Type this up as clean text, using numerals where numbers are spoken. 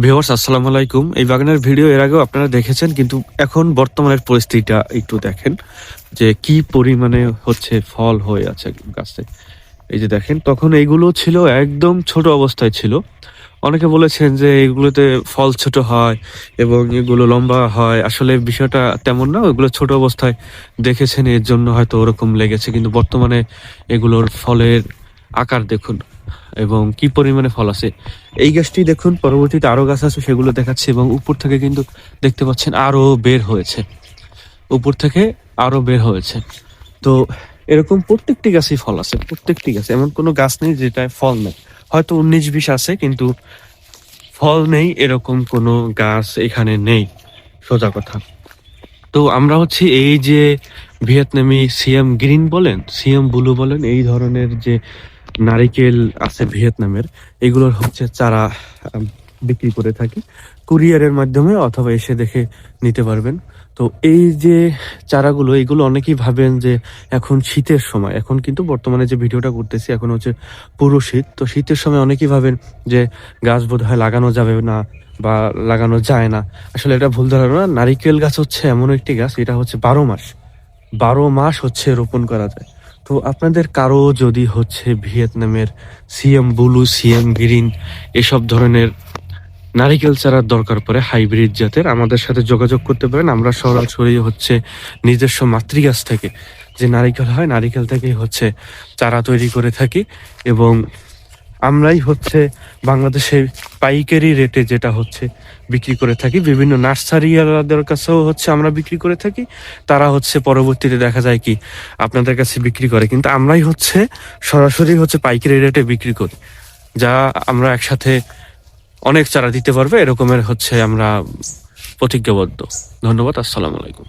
Viewers আসসালামু আলাইকুম। এই বাগানের ভিডিও এর আগেও আপনারা দেখেছেন, কিন্তু এখন বর্তমানের পরিস্থিতিটা একটু দেখেন যে কি পরিমাণে হচ্ছে ফল হয়ে আছে গাছে। এই যে দেখেন, তখন এইগুলো ছিল একদম ছোট অবস্থায় ছিল। অনেকে বলেছেন যে এগুলোতে ফল ছোট হয় এবং এগুলো লম্বা হয়। আসলে বিষয়টা তেমন না, ওগুলো ছোট অবস্থায় দেখেছেন এর জন্য হয়তো ওরকম লেগেছে, কিন্তু বর্তমানে এগুলোর ফলের আকার দেখুন এবং কি পরিমাণে ফল আছে। এই গাছটি দেখুন, পরবর্তীতে আরো গাছ আছে সেগুলো দেখাচ্ছি, এবং উপর থেকে কিন্তু দেখতে পাচ্ছেন আরো বের হয়েছে, উপর থেকে আরো বের হয়েছে। তো এরকম প্রত্যেকটি গাছেই ফল আছে, প্রত্যেকটি গাছে এমন কোনো গাছ নেই যেটায় ফল নেই। হয়তো 19-20 আছে, কিন্তু ফল নেই এরকম কোনো গাছ এখানে নেই, সোজা কথা। তো আমরা হচ্ছে এই যে ভিয়েতনামি সিয়াম গ্রিন বলেন, সিয়াম ব্লু বলেন, এই ধরনের যে নারিকেল আছে ভিয়েতনামের, এগুলোর হচ্ছে চারা বিক্রি করে থাকি কুরিয়ারের মাধ্যমে, অথবা এসে দেখে নিতে পারবেন। তো এই যে চারাগুলো, এগুলো অনেকেই ভাবেন যে এখন শীতের সময়, এখন কিন্তু বর্তমানে যে ভিডিওটা করতেছি এখন হচ্ছে পুরো শীত। তো শীতের সময় অনেকেই ভাবেন যে গাছ বোধহয় লাগানো যাবে না বা লাগানো যায় না। আসলে এটা ভুল ধারণা। নারিকেল গাছ হচ্ছে এমন একটি গাছ, এটা হচ্ছে 12 মাস, 12 মাস হচ্ছে রোপণ করা যায়। তো আপনাদের কারো যদি হচ্ছে ভিয়েতনামের সিএম ব্লু, সিএম গ্রিন এসব ধরনের নারিকেল চারার দরকার পড়ে হাইব্রিড জাতের, আমাদের সাথে যোগাযোগ করতে পারেন। আমরা সরাসরি হচ্ছে নিজস্ব মাতৃগাছ থেকে যে নারিকেল হয়, নারিকেল থেকেই হচ্ছে চারা তৈরি করে থাকি, এবং আমরাই হচ্ছে বাংলাদেশের পাইকারি রেটে যেটা হচ্ছে বিক্রি করে থাকি। বিভিন্ন নার্সারিওয়ালাদের কাছেও হচ্ছে আমরা বিক্রি করে থাকি, তারা হচ্ছে পরবর্তীতে দেখা যায় কি আপনাদের কাছে বিক্রি করে, কিন্তু আমরাই হচ্ছে সরাসরি হচ্ছে পাইকারি রেটে বিক্রি করি, যা আমরা একসাথে অনেক চারা দিতে পারবে এরকমের হচ্ছে আমরা প্রতিজ্ঞাবদ্ধ। ধন্যবাদ, আসসালামু আলাইকুম।